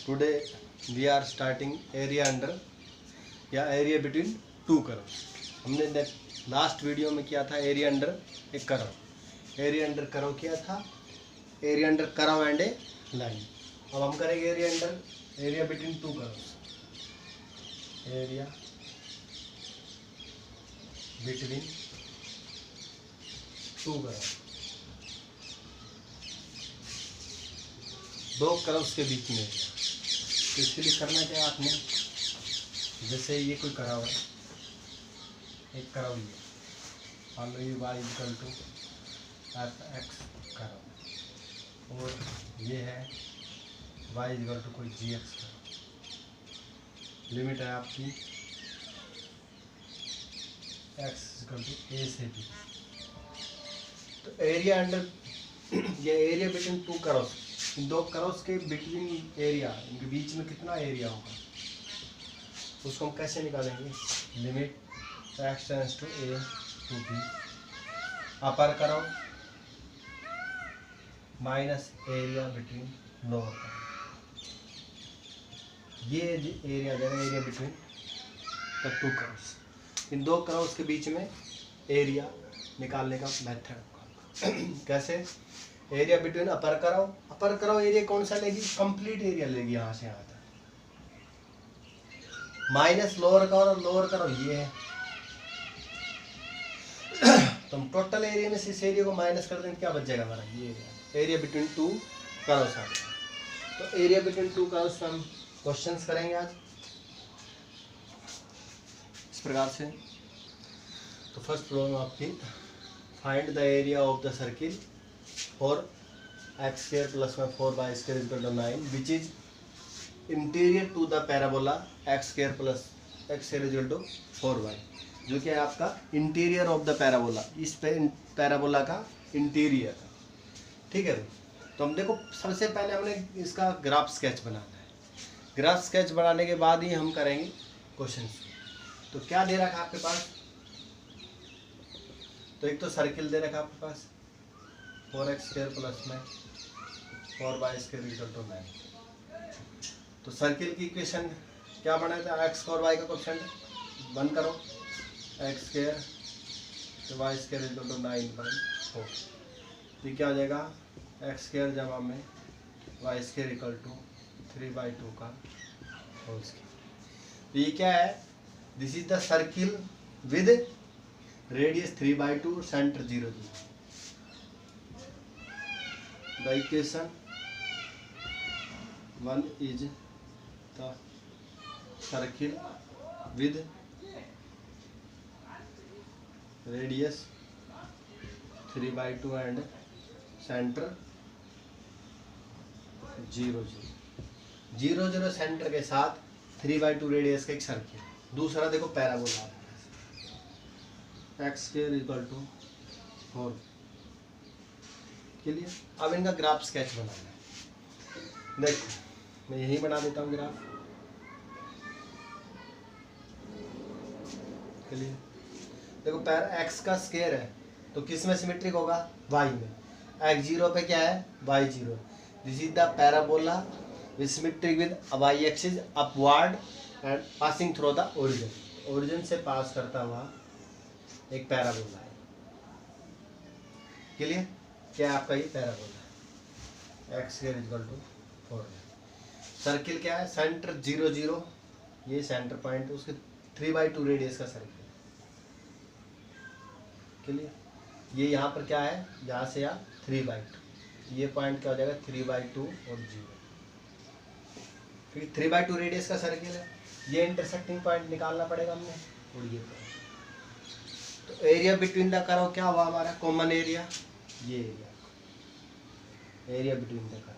Today we are starting area under या area between two curve. हमने last video में किया था area under a curve, area under curve किया था, area under curve and a line. अब हम करेंगे area under area between two curves, area between two curve, दो कर्व्स के बीच में। तो इसके लिए करना क्या है आपने, जैसे ये कोई कर्व है, एक कर्व ये मान लो ये y equal to f x curve, और ये है y इक्वल टू कोई जी एक्स कर्व। लिमिट है आपकी x इक्वल टू a से b। तो एरिया अंडर ये एरिया बिटवीन टू कर्व्स, इन दो कर्व्स के बिटवीन एरिया, इनके बीच में कितना एरिया होगा उसको हम कैसे निकालेंगे। Limit x tends to a to b, upper curve minus area between lower curve. ये एरिया देगा area between the two curves. इन दो कर्व्स के बीच में एरिया निकालने का मेथड होगा। कैसे, area between upper curve area कौन सा लेगी, कंप्लीट एरिया लेगी यहाँ से यहाँ तक, माइनस लोअर कर्व ये है। तो हम टोटल एरिया में से इस एरिया को माइनस कर देंगे, क्या बच जाएगा हमारा, ये एरिया बिटवीन टू कर्व्स आ गया। तो एरिया बिटवीन टू कर्व्स में हम क्वेश्चंस करेंगे आज इस प्रकार से। तो फर्स्ट प्रॉब्लम आपकी, find the area of the circle for x square plus में 4y square equal to 9 which is interior to the parabola x square plus x square equal to 4y, जो कि है आपका इंटीरियर ऑफ द पैराबोला, इस parabola का इंटीरियर। ठीक है, तो हम देखो सबसे पहले हमने इसका ग्राफ स्केच बनाना है। ग्राफ स्केच बनाने के बाद ही हम करेंगे क्वेश्चन। तो क्या दे रखा है आपके पास, तो एक तो सर्किल दे रखा है आपके पास 4x स्क्वायर प्लस में 4y स्क्वायर इक्वल टू 9। तो सर्किल की इक्वेशन क्या बनाया था, x और y का कोएफिशिएंट बंद करो, x स्क्वायर तो y स्क्वायर इक्वल टू 9/4। ये क्या हो जाएगा, x स्क्वायर जमा में y स्क्वायर इक्वल टू 3/2 का होल स्क्वायर। तो ये क्या है, this is the circle with radius 3/2, centre 0 0। The equation 1 is the circle with radius 3/2 and center 0 0 0 centre के साथ 3/2 रेडियस का एक सर्किल। दूसरा देखो parabola x square equal to 4 के लिए। अब इनका ग्राफ स्केच बनाना है। देखो मैं यही बना देता हूँ ग्राफ के लिए। देखो एक्स का स्क्वायर है तो किस में सिमेट्रिक होगा, वाई में। एक्स 0 पे क्या है, y 0। This is the parabola with symmetric with y axis upward and passing through the origin. Origin से पास करता हुआ एक पैराबोला है। क्लियर, क्या आपका ये पैराबोला है, x square equal to 4। Circle क्या है, सेंटर 0 0, ये सेंटर पॉइंट, उसके 3/2 रेडियस का सर्किल। क्लियर, ये यहाँ पर क्या है, यहाँ से यहाँ 3/2, ये पॉइंट क्या हो जाएगा 3/2 और 0। फिर 3/2 रेडियस का सर्किल है, ये इंटरसेक्टिंग पॉइंट निकालना पड़ेगा हमने, और ये पॉइंट। तो एरिया बिटवीन द कर्व क्या हुआ हमारा, कॉमन एरिया, ये एरिया बिटवीन द कर्व।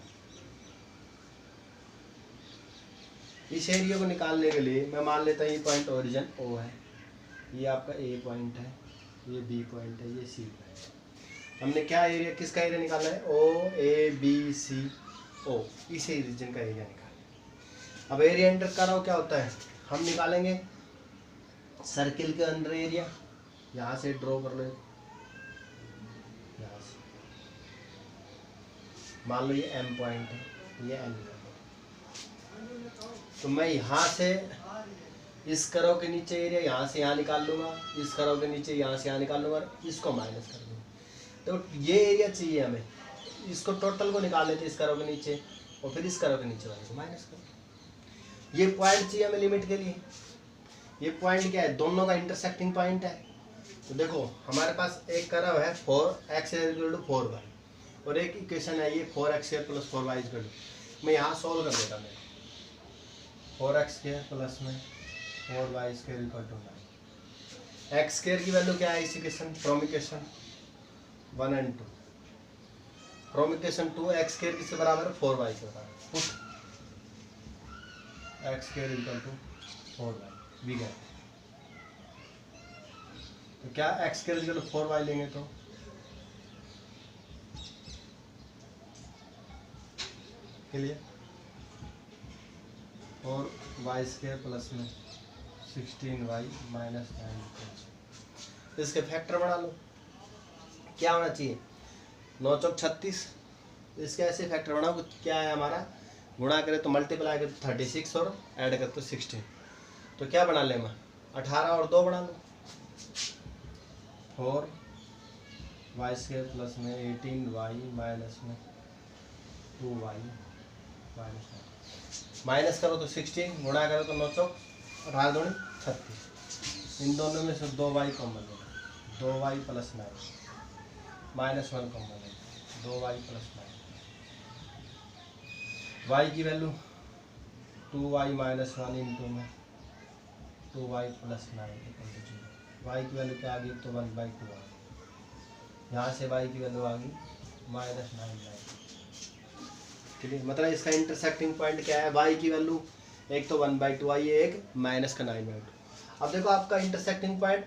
इस एरिया को निकालने के लिए मैं मान लेता हूँ ये पॉइंट ओरिजिन O है, ये आपका A पॉइंट है, ये B पॉइंट है, ये C पॉइंट। हमने क्या एरिया, किसका एरिया निकालना है, OABCO, इसी रीजन का एरिया निकालना। अब एरिया अंडर कर्व क्या होता है, हम निकालेंगे सर्किल के अंदर एरिया। यहाँ से ड्रॉ कर लो, यहाँ से मान लो ये M पॉइंट है, ये N तो मैं यहाँ से इस कर्व के नीचे एरिया यहाँ से यहाँ निकाल लूँगा, इस कर्व के नीचे यहाँ से यहाँ निकाल लूँगा, इसको माइनस कर दूँगा। तो ये एरिया चाहिए हमें, इसको टोटल को निकाल लेते इस कर्व के नीचे और फिर इस कर्व के नीचे वाले को माइनस कर। ये पॉइंट चाहिए हमें लिमिट के लिए। ये पॉइंट क्या है? दोनों का इंटरसेक्टिंग पॉइंट है। तो देखो हमारे पास एक कर्व है 4x = 4y और एक इक्वेशन है ये 4x² + 4y = मैं यहाँ सॉल्व कर देता हूँ। 4x² + में 4y² = 9। x² की वैल्यू क्या है इस इक्वेशन? फ्रॉम इक्वेशन 1 और 2। फ्रॉम इक्वेशन 2 x² किसके बराबर है? 4y के बराबर। पुट x² = 4y भी गया। तो क्या x² = 4y लेंगे तो क्लियर, और y² प्लस में 16y - 9। इसके फैक्टर बना लो। क्या होना चाहिए? 9 × 36। इसके ऐसे फैक्टर बनाओ, क्या है हमारा, गुणा करें तो मल्टीप्लाई करें तो 36 और ऐड करें तो 16। तो क्या बना ले मैं? 18 और 2 बना लो। 4y² प्लस में 18y माइनस में 2y माइनस 9। माइनस करो तो 16, गुणा करो तो 9 × 18 × 2 = 36। इन दोनों में से 2y कॉमन लेना, 2y + 9 माइनस 1 कॉमन लेना, 2y + 9। y की वैल्यू 2y - 1 इंटू में 2y + 9 = 0। y की वैल्यू क्या आ गई? तो 1/2 आ गई। यहाँ से y की वैल्यू आ गई -9। क्लियर, मतलब इसका इंटरसेक्टिंग पॉइंट क्या है? y की वैल्यू एक तो 1/2 आई है, एक -9/2। अब देखो आपका इंटरसेक्टिंग पॉइंट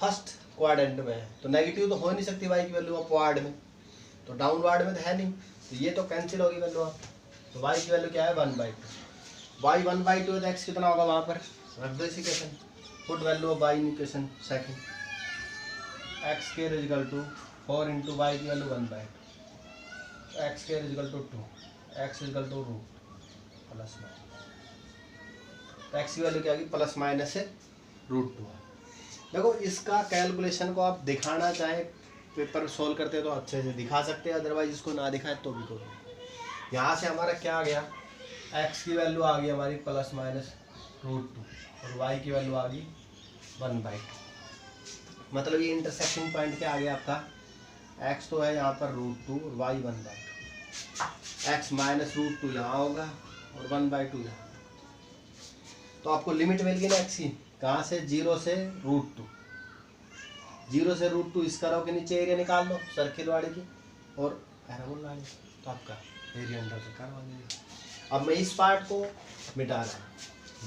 फर्स्ट क्वाड्रेंट में है तो नेगेटिव तो हो नहीं सकती y की वैल्यू अपवार्ड में, तो डाउनवर्ड में तो है नहीं, तो ये तो कैंसिल होगी वैल्यू। तो y की वैल्यू क्या है? 1/2। y 1/2 है तो x कितना होगा वहाँ पर? रख दो इस equation. Put value of y in equation second. x² = 4 × y की वैल्यू 1/2, x² = 2, x = √+9। तो x की वैल्यू क्या आ गई? ± से √2। देखो इसका कैलकुलेशन को आप दिखाना चाहे पेपर सोल्व करते तो अच्छे से दिखा सकते हैं, अदरवाइज इसको ना दिखाए तो भी करो। यहाँ से हमारा क्या आ गया? x की वैल्यू आ गई हमारी ± √2 और y की वैल्यू आ गई 1/2। मतलब ये इंटरसेक्टिंग पॉइंट क्या आ गया आपका? x तो है यहाँ पर √2 और y 1/2। x -√2 यहाँ होगा और 1/2 यहाँ। तो आपको लिमिट मिल गई ना x की, कहाँ से? 0 से √2। 0 से √2 इस कर्व के नीचे एरिया निकाल लो सर्किल वाले की और पैराबोल वाले, तो आपका एरिया अंडर का कर्व आ गया। अब मैं इस पार्ट को मिटा रहा हूँ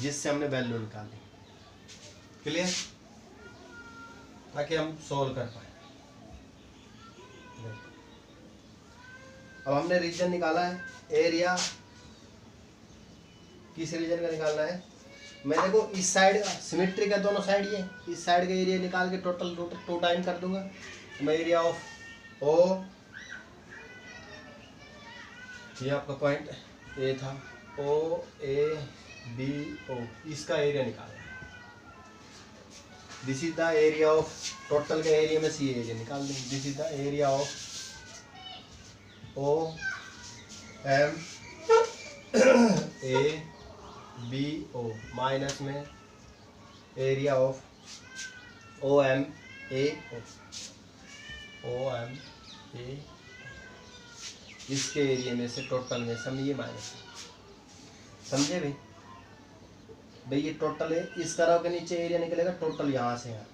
जिससे हमने वैल्यू निकाली। क्लियर, ताकि हम सोल्व कर पाए। अब हमने रीजन निकाला है, एरिया किस रीजन का निकालना है? मैं देखो इस साइड सिमेट्री का दोनों साइड, ये इस साइड का एरिया निकाल के टोटल 2 टाइम कर दूंगा। तो मैं एरिया ऑफ ओ, ये आपका पॉइंट ए था, OABO, इसका एरिया निकालना है। This is the area of, total का एरिया में से ये एरिया निकाल देंगे। This is the area of OMABO minus में एरिया ऑफ OMAO। इसके एरिया में से टोटल में समझिए माइनस, समझे भाई ये टोटल है, इस कर्व के नीचे एरिया निकलेगा टोटल यहाँ से यहाँ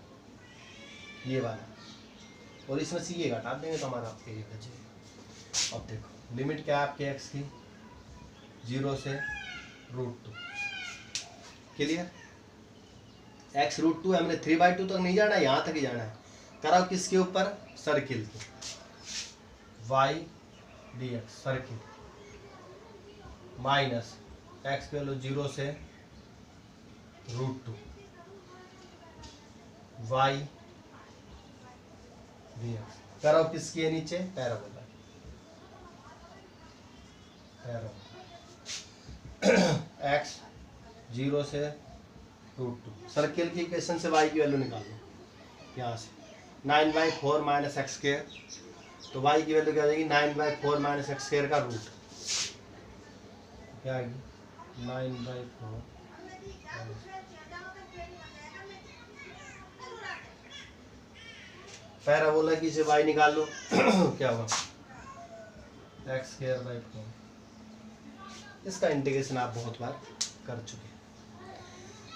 ये वाला, और इसमें से ये घटा देंगे तो हमारा एरिया बचेगा। अब देखो लिमिट क्या है आपके x की? 0 से √2। क्लियर, x √2 है, हमने 3/2 तक नहीं जाना है, यहाँ तक ही जाना है। कर्व किसके ऊपर? सर्किल के, y dx circle minus x की वैल्यू 0 से √2 y dx। कर्व किसकी है नीचे? पैराबोला। x 0 से √2। सर्किल की इक्वेशन से y की वैल्यू निकाल लो यहाँ से, 9/4 माइनस एक्स स्क्वायर, तो y की वैल्यू क्या आ जाएगी 9/4 माइनस एक्स स्क्वायर का रूट क्या आएगी 9/4। पैराबोला की से y निकाल लो क्या होगा x²/4। इसका इंटीग्रेशन आप बहुत बार कर चुके हैं।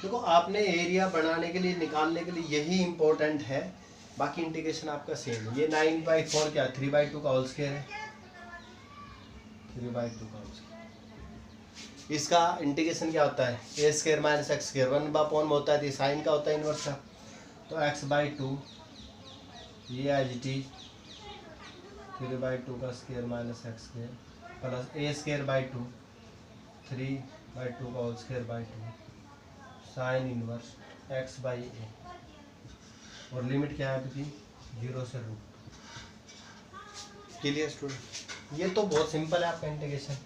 देखो आपने एरिया बनाने के लिए निकालने के लिए यही इंपॉर्टेंट है, बाकी इंटीग्रेशन आपका सेम है। ये 9/4 क्या 3/2 का होल स्क्वायर है, 3/2 का होल स्क्वायर। इसका इंटीग्रेशन क्या होता है a² माइनस एक्स स्क्वायर 1/4 में होता है, तो साइन का होता है इनवर्स का, तो x/2 ये एज इट इज 3/2 का square minus x square plus a²/2 3/2 का whole square by 2 sine inverse x/a, और लिमिट क्या है आपकी 0 से √2। Clear student? ये तो बहुत सिंपल है आपका इंटीग्रेशन।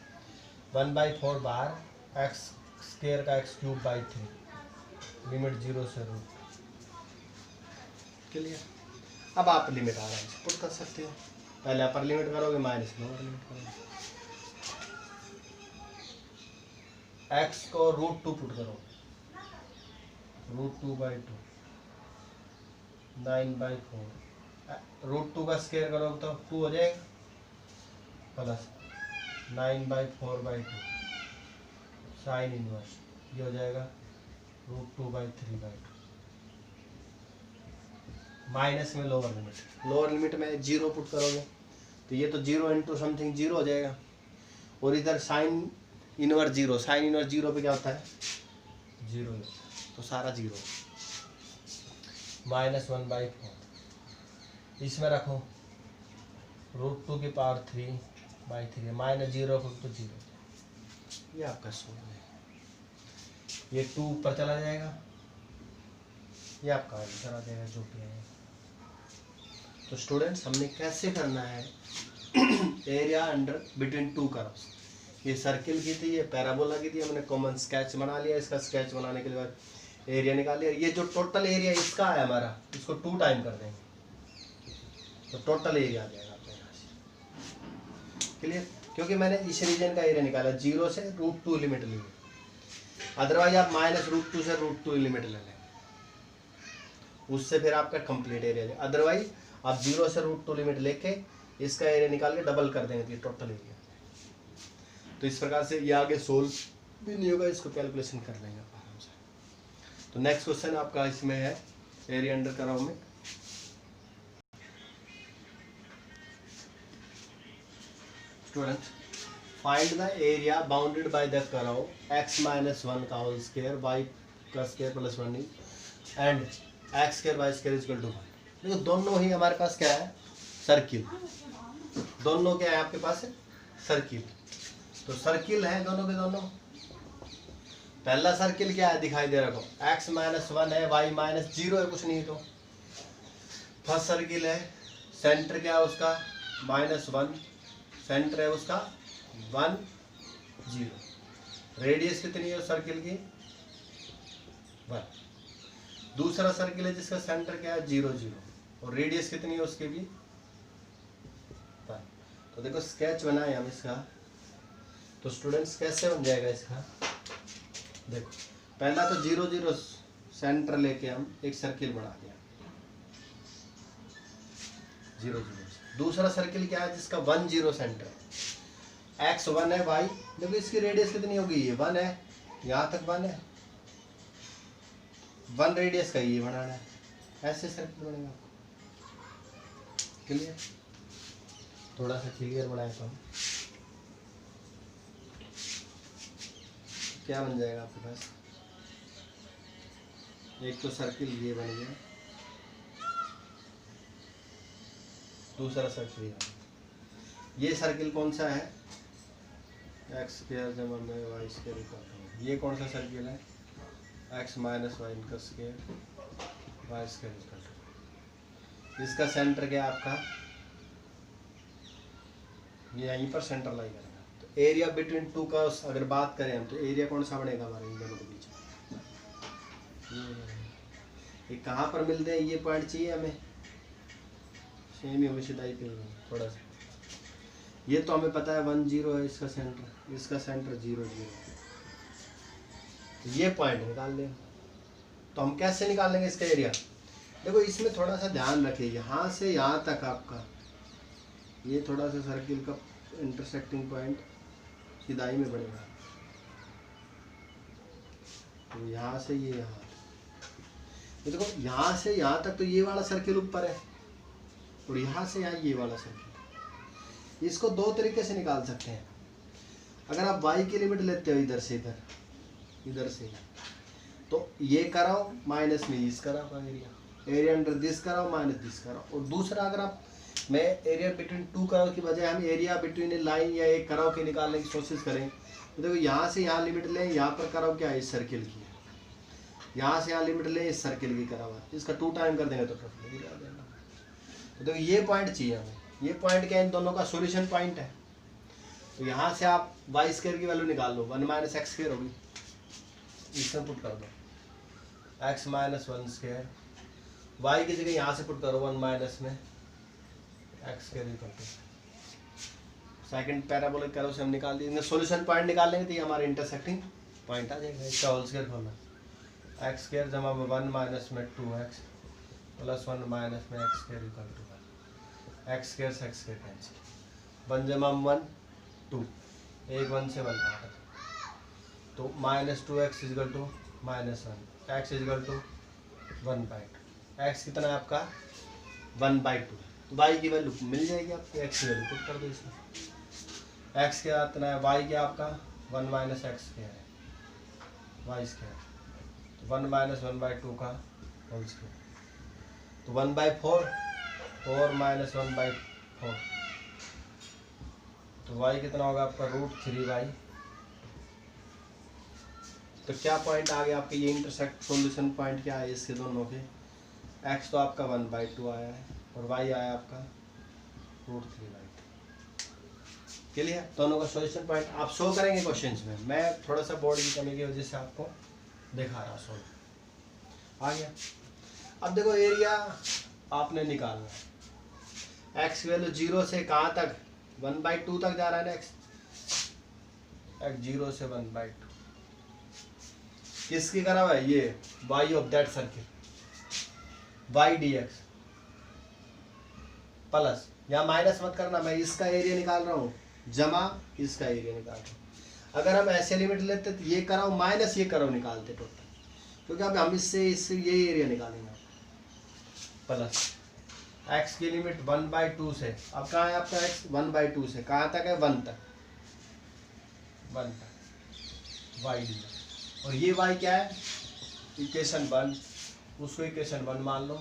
1/4 बार x² का x³/3 लिमिट 0 से √2। क्लियर? अब आप लिमिट आ रहा है पुट कर सकते हो, पहले अपर लिमिट करोगे माइनस लोअर लिमिट करोगे, x को √2 पुट करो, √2/2 9/4 √2 का स्क्वायर करोगे तो 2 हो जाएगा प्लस 9/4/2 साइन इनवर्स ये हो जाएगा √2/3/2 माइनस में लोअर लिमिट में 0 पुट करोगे तो ये तो 0 इंटू समथिंग 0 हो जाएगा, और इधर साइन इनवर्स 0, साइन इनवर्स 0 पे क्या होता है 0, तो सारा 0 -1/4 इसमें रखो √2 की पावर 3/3 -0 तो 0, ये आपका सोल्व है। ये 2 ऊपर चला जाएगा, ये आपका आंसर आ जाएगा जो भी है। तो स्टूडेंट्स हमने कैसे करना है एरिया अंडर बिटवीन 2 कर्व्स। ये सर्किल की थी, ये पैराबोला की थी, हमने कॉमन स्केच बना लिया। इसका स्केच बनाने के बाद एरिया निकाल लिया। ये जो टोटल एरिया इसका है हमारा, इसको 2 टाइम कर देंगे तो टोटल एरिया आ जाएगा आपके यहाँ से। क्लियर? क्योंकि मैंने इस रीजन का एरिया निकाला 0 से √2 लिमिट ली, अदरवाइज आप -√2 से √2 लिमिट ले लें, उससे फिर आपका कंप्लीट एरिया। अदरवाइज आप 0 से √2 लिमिट लेके इसका एरिया निकाल के डबल कर देंगे तो टोटल एरिया। तो इस प्रकार से ये आगे सोल्व भी नहीं होगा, इसको कैलकुलेशन कर लेंगे आप आराम से। तो नेक्स्ट क्वेश्चन आपका इसमें है एरिया अंडर कर्व में। Students find the area bounded by the curve x-1 का होल स्क्वायर y का square plus 1 and x² y² equal to 1। देखो दोनों ही हमारे पास क्या है सर्किल, दोनों क्या है आपके पास है सर्किल। तो सर्किल है दोनों के दोनों। पहला सर्किल क्या है दिखाई दे रहा है x-1 है y-0 है, कुछ नहीं। तो फर्स्ट सर्किल है, सेंटर क्या है उसका -1, सेंटर है उसका 1 0, रेडियस कितनी है उस सर्किल की 1। दूसरा सर्किल है जिसका सेंटर क्या है 0 0, और रेडियस कितनी है उसकी भी 1। तो देखो स्केच बनाए हम इसका, तो स्टूडेंट्स कैसे बन जाएगा इसका। देखो पहला तो 0 0 सेंटर लेके हम एक सर्किल बना दिया 0 0। दूसरा सर्किल क्या है जिसका 1 0 सेंटर, x1 है y, देखो इसकी रेडियस कितनी होगी ये 1 है, यहाँ तक 1 है, 1 रेडियस का ये बनाना है, ऐसे सर्किल बनेगा। क्लियर? थोड़ा सा क्लियर बनाए तो हम क्या बन जाएगा आपके पास, एक तो सर्किल ये बन गया, दूसरा सर्किल ये सर्किल कौन सा है x² y², ये कौन सा सर्किल है x-1 का स्क्वायर y²। इसका सेंटर क्या आपका ये यहीं पर सेंटर लाई करेगा। तो एरिया बिटवीन 2 का अगर बात करें हम, तो एरिया कौन सा बनेगा हमारे इन दोनों के बीच में ये कहाँ पर मिलते हैं, ये पॉइंट चाहिए हमें, सेम ही हमें सीधा ही पे थोड़ा सा। ये तो हमें पता है 1 0 है इसका सेंटर 0 0। ये पॉइंट निकाल लें। तो हम कैसे निकाल लेंगे इसका एरिया? देखो इसमें थोड़ा सा ध्यान रखिए, यहाँ से यहाँ तक आपका ये थोड़ा सा सर्किल का इंटरसेक्टिंग पॉइंट सीधाई में पड़ेगा। तो यहाँ से ये यहाँ, ये देखो यहाँ से यहाँ तक तो ये वाला सर्किल ऊपर है, और यहाँ से यहाँ ये वाला सर्किल। इसको दो तरीके से निकाल सकते हैं। अगर आप y की लिमिट लेते हो इधर से इधर से, तो ये कराओ माइनस में इस कराओ एरिया अंडर दिस कराओ माइनस दिस कराओ। और दूसरा अगर आप मैं एरिया बिटवीन 2 कराओ की बजाय हम एरिया बिटवीन ए लाइन या एक कराओ के निकालने की कोशिश करें, तो देखो यहाँ से यहाँ लिमिट लें, यहाँ पर कराओ क्या इस सर्किल की, यहाँ से यहाँ लिमिट लें इस सर्किल की कराओ, इसका 2 टाइम कर देंगे तो तो देखो ये पॉइंट चाहिए हमें। ये पॉइंट क्या है, इन दोनों का सॉल्यूशन पॉइंट है। तो यहाँ से आप वाई स्क्वायर की वैल्यू निकाल लो, 1 माइनस एक्स स्क्वायर होगी, इसमें पुट कर दो x माइनस 1 स्क्वायर, वाई की जगह यहाँ से पुट करो 1 माइनस में x square equal to second parabolic करो से हम निकाल दिए। सॉल्यूशन पॉइंट निकाल लेंगे तो ये हमारा इंटरसेक्टिंग पॉइंट आ जाएगा। इसका होल स्क्वायर खोलना, एक्स स्क्वायर जमा 1 माइनस में 2x प्लस 1 माइनस में x square equal to x square से एक्स स्क्वायर कैंसिल, 1 जमा 1 2, 1 1 से 1 काटा, तो minus 2x equal to minus 1, x equal to 1/2। x कितना है आपका 1/2। तो y की वैल्यू मिल जाएगी आपकी, x की वैल्यू पुट कर दो इसमें। x क्या कितना है, y क्या आपका 1 माइनस एक्स स्क्वायर है, y स्क्वायर, तो 1 माइनस 1/2 का होल स्क्वायर, तो 1/4, 4 माइनस 1/4, तो y कितना होगा आपका √3y। तो क्या पॉइंट आ गया आपके, ये इंटरसेक्ट सॉल्यूशन पॉइंट क्या है इसके दोनों के, x तो आपका 1/2 आया है और y आया आपका √3y। क्लियर? दोनों का सॉल्यूशन पॉइंट आप शो करेंगे क्वेश्चंस में। मैं थोड़ा सा बोर्ड की कमी की वजह से आपको दिखा रहा सॉल्व आ गया। अब देखो एरिया आपने निकालना है, x वैल्यू 0 से कहाँ तक 1/2 तक जा रहा है ना, x 0 से 1/2 किसकी करा हुआ है, ये y of that circle y dx plus, यहाँ माइनस मत करना, मैं इसका एरिया निकाल रहा हूँ जमा इसका एरिया निकाल रहा हूँ। अगर हम ऐसे लिमिट लेते तो ये कराओ माइनस ये कराओ निकालते टोटल, क्योंकि अब हम इससे ये एरिया निकालेंगे प्लस x की लिमिट 1/2 से, अब कहाँ है आपका x 1/2 से कहाँ तक है 1 तक, 1 तक y dx। और ये y क्या है, इक्वेशन 1, उसको इक्वेशन 1 मान लो,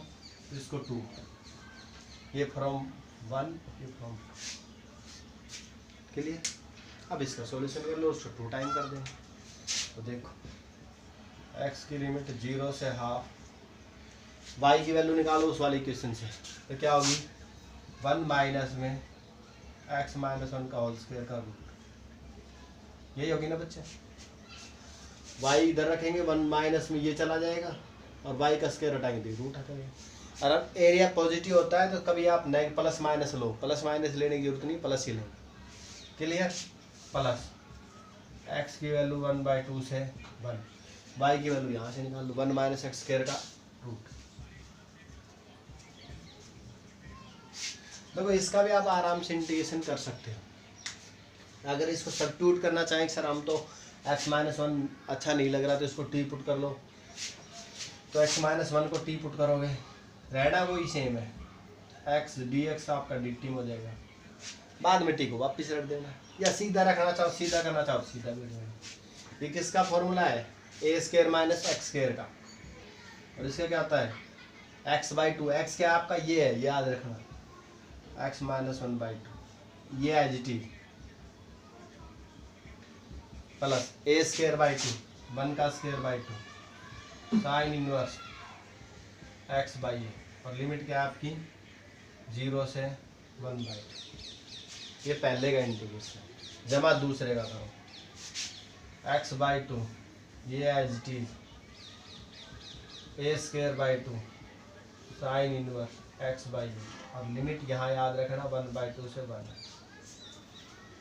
तो इसको 2, ये फ्रॉम 1 ये फ्रॉम 2। क्लियर? अब इसका सॉल्यूशन कर लो, उसको 2 टाइम कर देंगे। तो देखो x की लिमिट 0 से हाफ, y की वैल्यू निकालो उस वाले इक्वेशन से, तो क्या होगी 1 माइनस में x माइनस 1 का होल स्क्वायर का रूट, यही होगी ना बच्चे। y इधर रखेंगे 1 माइनस में ये चला जाएगा और y का स्क्वायर हटाएंगे तो रूट हटाएंगे। और अब एरिया पॉजिटिव होता है तो कभी आप negative plus minus low, plus minus लेने की जरूरत नहीं, प्लस ही लेंगे। क्लियर? प्लस x की वैल्यू 1/2 से 1, y की वैल्यू यहाँ से निकाल लो 1 माइनस एक्स स्क्वायर का रूट। देखो इसका भी आप आराम से इंटीग्रेशन कर सकते हो। अगर इसको सब्स्टिट्यूट करना चाहें सर हम तो x माइनस 1 अच्छा नहीं लग रहा तो इसको t पुट कर लो, तो x माइनस 1 को t पुट करोगे, रहना वही सेम है, x dx आपका dt हो जाएगा, बाद में t को वापस रख देना, या सीधा रखना चाहो सीधा करना चाहो सीधा भी रखना। ये किसका फॉर्मूला है, a square minus x square का, और इसका क्या आता है x/2, x क्या आपका ये है, याद रखना x माइनस 1/2, ये है gt प्लस a स्क्वायर/2 1 का स्क्वायर/2 साइन इनवर्स x/a, और लिमिट क्या है आपकी 0 से 1/2। ये पहले का इंटीग्रेशन जमा दूसरे का करो x/2, ये as T a square by 2 sine inverse x by u, और लिमिट यहाँ याद रखना 1/2 से 1 है।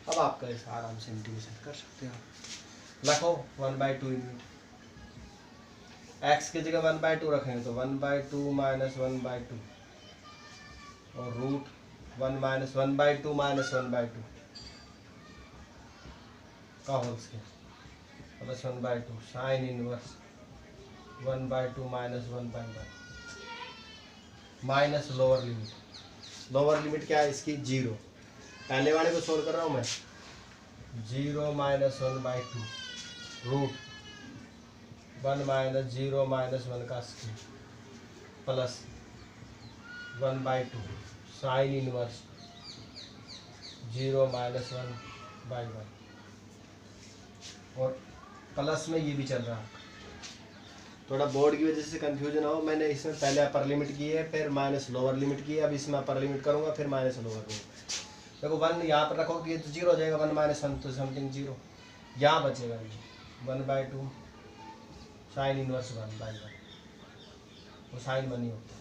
अब आपका इसे आराम से इंटीग्रेशन कर सकते हो। रखो 1/2 लिमिट, एक्स की जगह 1/2 रखेंगे तो 1/2 माइनस 1/2 और रूट 1 माइनस 1/2 माइनस 1/2 का whole square plus 1/2 sine inverse 1/2 minus 1/1 minus lower limit. Lower limit क्या है इसकी? 0। पहले वाले को सोल्व कर रहा हूँ मैं, 0 माइनस 1/2 रूट 1 माइनस 0 माइनस 1 का square plus 1/2 sine inverse 0 minus 1/1 और प्लस में ये भी चल रहा है। थोड़ा बोर्ड की वजह से कंफ्यूजन हो, मैंने इसमें पहले अपर लिमिट की है, फिर माइनस लोअर लिमिट की है, अब इसमें अपर लिमिट करूँगा फिर माइनस लोअर लिमिट। देखो 1 यहाँ पर रखो कि ये तो 0 हो जाएगा, 1 माइनस 1 तो समथिंग 0, यहाँ बचेगा ये 1/2 साइन इनवर्स 1/1, वो साइन 1 ही होता है।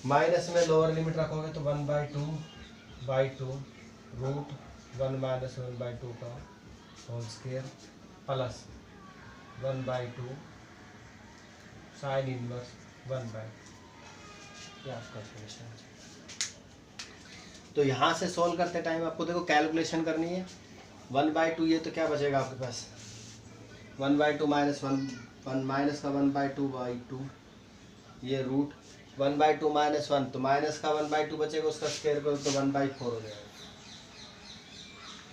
माइनस में लोअर लिमिट रखोगे तो 1/2/2 रूट 1 माइनस 1/2 का whole square plus 1/2 sine inverse 1/2। ये आपका सॉल्यूशन है। तो यहाँ से सॉल्व करते टाइम आपको देखो कैलकुलेशन करनी है। 1/2 ये तो क्या बचेगा आपके पास, 1/2 माइनस 1 माइनस का 1/2/2 ये रूट 1/2 माइनस 1 तो माइनस का 1/2 बचेगा, उसका स्क्वायर करो तो 1/4 हो जाएगा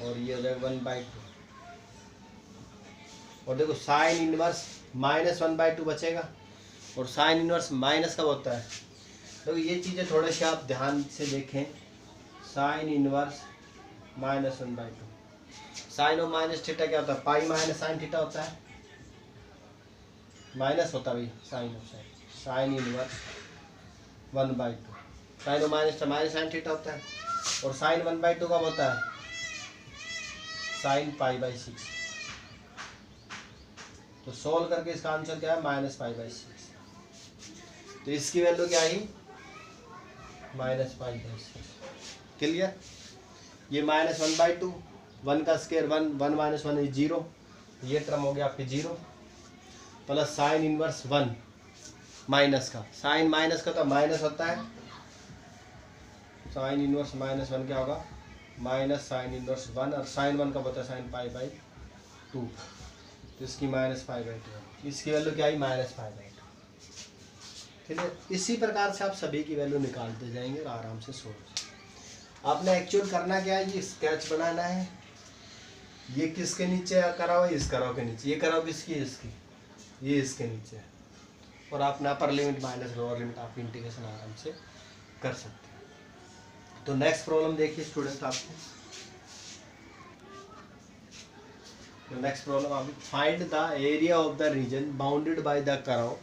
और ये हो जाएगा 1/2। और देखो साइन इनवर्स माइनस 1/2 बचेगा और साइन इनवर्स माइनस कब होता है? देखो ये चीज़ें थोड़े से आप ध्यान से देखें। साइन इनवर्स माइनस 1/2, साइन और माइनस थीटा क्या होता है? पाई माइनस साइन थीटा होता है, माइनस होता है भाई साइन और साइन। साइन इनवर्स 1/2 साइन और माइनस साइन थीटा होता है और साइन 1/2 कब होता है? साइन π/6। तो सोल्व करके इसका आंसर क्या है? माइनस π/6। तो इसकी वैल्यू क्या आई? माइनस π/6। क्लियर? ये माइनस 1/2, 1 का स्क्वायर 1, 1 माइनस 1 इज 0, ये टर्म हो गया आपके 0 प्लस साइन इनवर्स 1 माइनस का, साइन माइनस का तो माइनस होता है, साइन इनवर्स माइनस 1 क्या होगा? माइनस साइन इनवर्स 1 और साइन 1 का होता है साइन π/2, तो इसकी माइनस π/2, इसकी वैल्यू क्या आई? माइनस π/2। ठीक है, इसी प्रकार से आप सभी की वैल्यू निकालते जाएंगे और आराम से सोल्व। आपने एक्चुअल करना क्या है? ये स्केच बनाना है। ये किसके नीचे कराओ? इस कराओ के नीचे। ये कराओ किसकी? इसकी। ये इसके नीचे, और आपने upper limit minus lower limit आप इंटीग्रेशन आराम से कर सकते हैं। तो नेक्स्ट प्रॉब्लम देखिए स्टूडेंट आपको। तो नेक्स्ट प्रॉब्लम आप find the area of the region bounded by the curve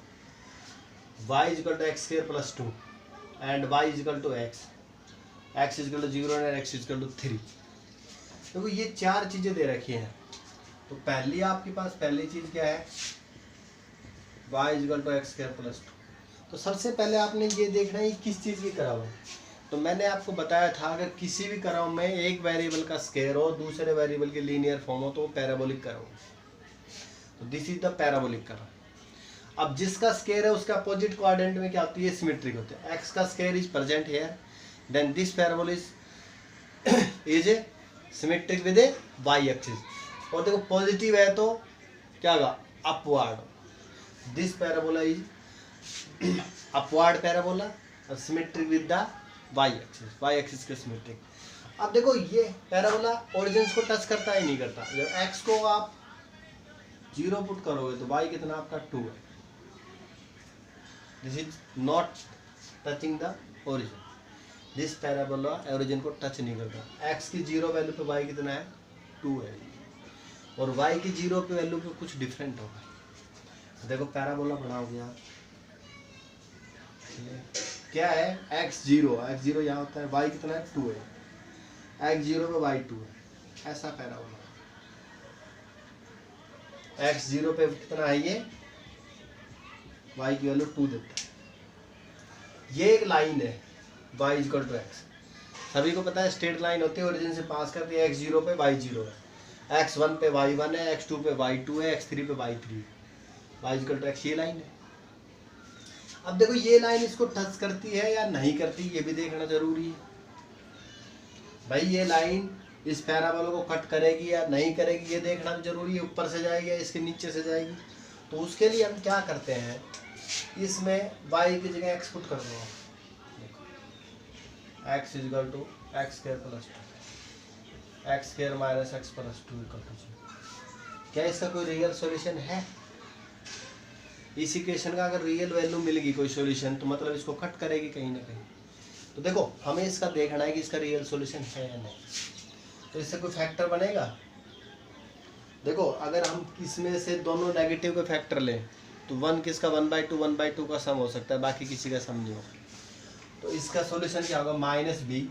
y equal to x square plus 2 and y equal to x equal to 0 and x equal to 3। देखो ये चार चीजें दे रखी हैं। तो पहली आपके पास पहली चीज क्या है? y equal to x square plus 2। तो सबसे पहले आपने ये देखना है किस चीज़ की कर्व है। तो मैंने आपको बताया था अगर किसी भी कर्व में एक वेरिएबल का स्क्वायर हो, दूसरे वेरिएबल के लीनियर फॉर्म हो तो वो पैराबोलिक कर्व हो। तो this is the parabolic curve. अब जिसका स्क्वायर है उसका अपोजिट क्वाड्रेंट में क्या होती है? सिमेट्रिक होते हैं। एक्स का square is present here, then this parabola is a symmetric with a y axis. और देखो पॉजिटिव है तो क्या होगा? Upward. This parabola is upward parabola और symmetric with the y axis के सिमेट्रिक। अब देखो ये पैराबोला ओरिजिन को टच करता ही नहीं करता। जब एक्स को आप 0 पुट करोगे तो वाई कितना आपका 2 है। This is not touching the origin. This parabola origin को टच नहीं करता। एक्स की 0 वैल्यू पे वाई कितना है? 2 है, और वाई की 0 पे वैल्यू पे कुछ डिफरेंट होगा। देखो पैराबोला बना हो गया, क्या है? x0 यहाँ होता है, y कितना है? 2 है। x0 पे y 2 है, ऐसा पैराबोला। x0 पे कितना है? ये y की वैल्यू 2 देता है। ये एक लाइन है y इक्वल टू एक्स, सभी को पता है स्ट्रेट लाइन होती है, ओरिजिन से पास करती है, x0 पे y0 है, x1 पे y1 है, x2 पे y2 है, x3 पे y3 है, y इक्वल टू एक्स ये लाइन है। अब देखो ये लाइन इसको टच करती है या नहीं करती, ये भी देखना जरूरी है भाई। ये लाइन इस पैराबोला को कट करेगी या नहीं करेगी, ये देखना भी जरूरी है। ऊपर से जाएगी या इसके नीचे से जाएगी, तो उसके लिए हम क्या करते हैं, इसमें y की जगह x पुट कर दो। x equal to x square plus 2, x square minus x plus 2 equal to 0। क्या इसका कोई रियल सॉल्यूशन है? इस इक्वेशन का अगर रियल वैल्यू मिलेगी कोई सॉल्यूशन, तो मतलब इसको कट करेगी कहीं ना कहीं। तो देखो हमें इसका देखना है कि इसका रियल सॉल्यूशन है या नहीं। तो इससे कोई फैक्टर बनेगा? देखो अगर हम इसमें से दोनों नेगेटिव के फैक्टर लें तो 1 किसका 1/2 का सम हो सकता है, बाकी किसी का सम नहीं होगा। तो इसका सॉल्यूशन क्या होगा, -b,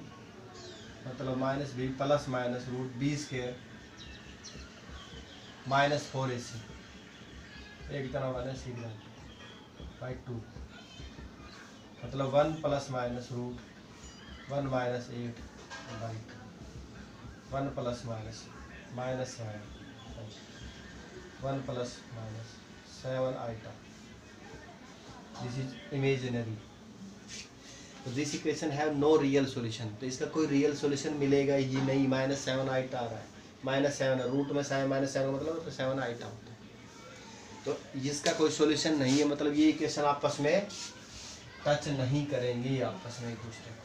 मतलब -b plus minus root b square -4ac, एक तरह वाले -2, मतलब 1 plus minus root 1 minus 8/2, 1 plus minus -7, 1 plus minus 7 iota. This is imaginary. तो this equation have no real solution. तो इसका कोई रियल सॉल्यूशन मिलेगा ही नहीं। -7 आइटा आ रहा है, -7 रूट में -7 का मतलब तो 7 आइटा होता है। तो इसका कोई सॉल्यूशन नहीं है, मतलब ये इक्वेशन आपस में टच नहीं करेंगे आपस में एक दूसरे को।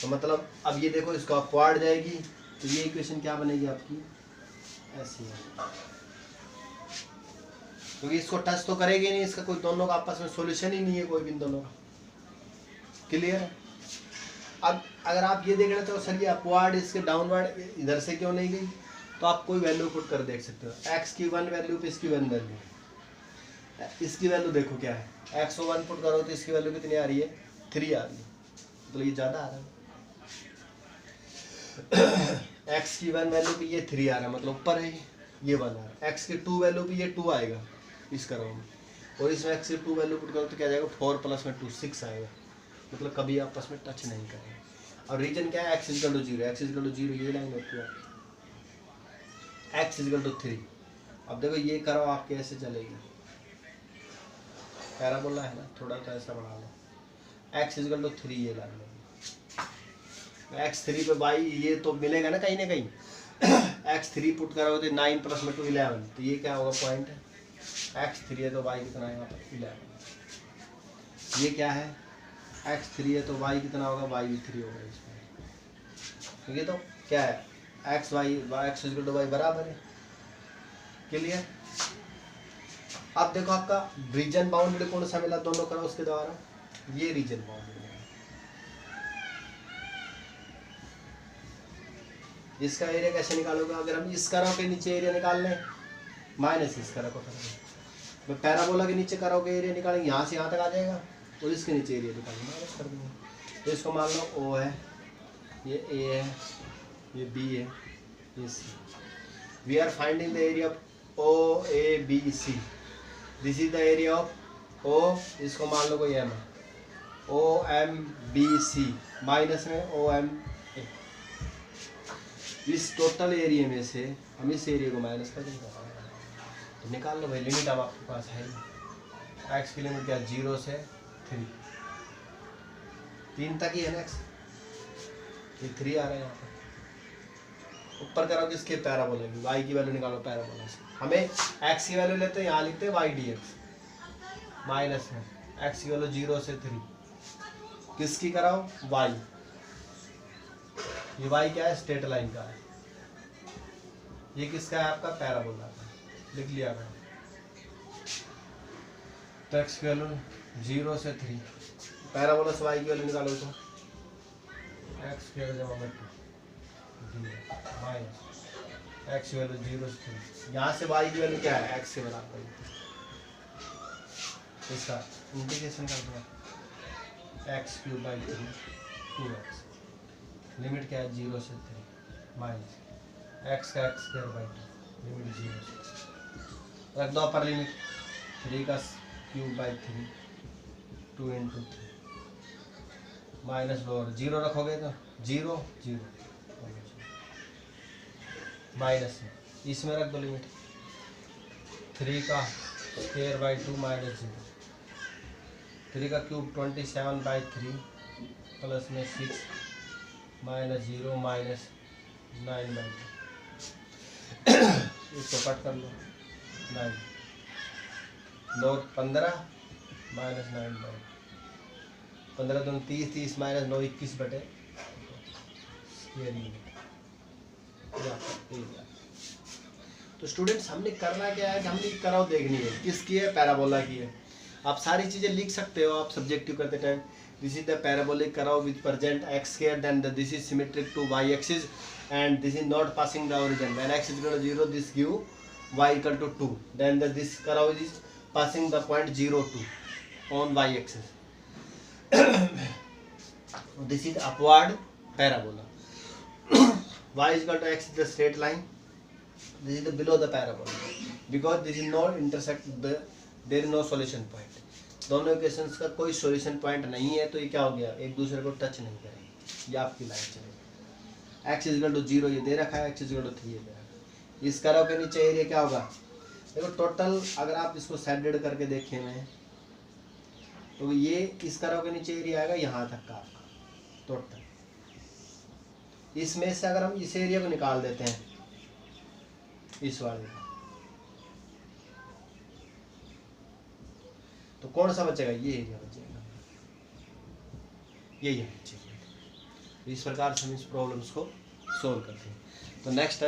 तो मतलब अब ये देखो इसको अपवार्ड जाएगी, तो ये इक्वेशन क्या बनेगी आपकी, ऐसी है, क्योंकि इसको टच तो करेगी नहीं, इसका कोई दोनों का आपस में सॉल्यूशन ही नहीं है कोई भी इन दोनों का। क्लियर है? अब अगर आप ये देखना चाहो सर ये अपवार्ड इसके डाउनवर्ड इधर से क्यों नहीं गई, तो आप कोई वैल्यू पुट कर देख सकते हो। x की 1 वैल्यू पे इसकी 1 वैल्यू, इसकी वैल्यू देखो क्या है, x को 1 पुट करो तो इसकी वैल्यू कितनी आ रही है, 3 आ रही है, मतलब ये ज़्यादा आ रहा है। x की 1 वैल्यू पे ये 3 आ रहा है, मतलब ऊपर है ये 1 आ रहा है। x की 2 वैल्यू पे ये 2 आएगा इस करो में, और इसमें x की 2 वैल्यू पुट करो तो क्या जाएगा, 4 प्लस में 2 6 आएगा, मतलब कभी आपस में टच नहीं करेंगे। और रीजन क्या है, x equal to 0, x equal to 0 ये लाइन होती है, x इक्वल टू 3। अब देखो ये करो आप कैसे चलेगी, पैराबोला है ना, थोड़ा तो ऐसा बढ़ा लो, x इक्वल टू 3 ये लाइन होगी, x3 पे y ये तो मिलेगा ना कहीं ना कहीं। x3 पुट करोगे तो 9 प्लस में 2 11, तो ये क्या होगा पॉइंट है, x3 है तो y कितना आएगा 11। ये क्या है, x3 है तो y कितना होगा, y भी 3 होगा इसमें, ठीक है। तो क्या है, x इक्वल टू y बराबर है। क्लियर? अब देखो आपका रीजन बाउंडेड कौन सा मिला, दोनों करो उसके द्वारा, ये रीजन बाउंडेड है। इसका एरिया कैसे निकालोगे, अगर हम इस करो के नीचे एरिया निकाल लें, माइनस इस करो को करेंगे, पैराबोला के नीचे करो के एरिया निकालेंगे, यहाँ से यहाँ तक आ जाएगा, और इसके नीचे एरिया निकालेंगे, माइनस कर देंगे। तो इसको मान लो ओ है, ये ए है, ये बी है, ये C. We are finding the area of O A B C, this is the area of O, इसको मान लो कोई एम है, O M B C minus में ओ एम ए। इस टोटल एरिया में से हम इस एरिया को माइनस कर देंगे, तो निकाल लो भाई, लिमिट अब आपके पास है, एक्स की लिमिट क्या है, 0 से 3 तक ही है ना, एक्स ये 3 आ रहा है यहाँ पर। ऊपर करो किसके, पैराबोला की, y की वैल्यू निकालो पैराबोला से। हमें x की वैल्यू लेते हैं, यहाँ लिखते हैं y dx, माइनस में x की वैल्यू 0 से 3, किसकी कराओ, y। ये y क्या है, स्ट्रेट लाइन का है, ये किसका है आपका, पैराबोला का, लिख लिया करो। तो x की वैल्यू 0 से 3, पैराबोला से y की वैल्यू निकालो तो x स्क्वायर जमा में 2 माइनस x की वैल्यू 0 से 3, यहाँ से y की वैल्यू क्या है, x के बराबर, इसका इंटीग्रेशन कर दो, x³ 2x, लिमिट क्या है 0 से 3 माइनस x का x² 2, लिमिट 0 से, रख दो अपर लिमिट 3 का cube by 3 2 into 3 minus lower 0 रखोगे तो 0 0 माइनस इसमें रख दो लिमिट 3 का स्क्वायर बाई 2 माइनस 0 3 का क्यूब 27 बाई 3 प्लस में 6 माइनस 0 माइनस 9 बाई 2 इसको कट कर लो 9 9 15 माइनस 9 बाई 15 दूनी 30 30 माइनस 9 21 बटे तो स्टूडेंट्स हमने करना क्या है कि हमने कराओ देखनी है किसकी है पैराबोला की है। आप सारी चीज़ें लिख सकते हो आप सब्जेक्टिव करते time. This is the parabolic curve with present x square then this is symmetric to y axis and this is not passing the origin when x is equal to 0 this give y equal to 2 then this curve is passing the point 0 2 on y axis this is upward parabola y is equal to x is the straight line this is the below the parabola because this is not intersect the there is no solution point दोनों equations का कोई solution point नहीं है तो ये क्या हो गया एक दूसरे को टच नहीं करेंगे ये आपकी लाइन चलेगी x is equal to 0 ये दे रखा है x is equal to 3 ये दे रखा है इस कर्व के नीचे एरिया क्या होगा देखो टोटल अगर आप इसको सेडेड करके देखें मैं तो ये इस कर्व के नीचे एरिया आएगा यहाँ तक का आपका टोटल इसमें से अगर हम इस एरिया को निकाल देते हैं इस वाले तो कौन सा बचेगा ये एरिया बचेगा ये बचेगा। इस प्रकार से हम इस प्रॉब्लम्स को सोल्व करते हैं। तो नेक्स्ट टाइम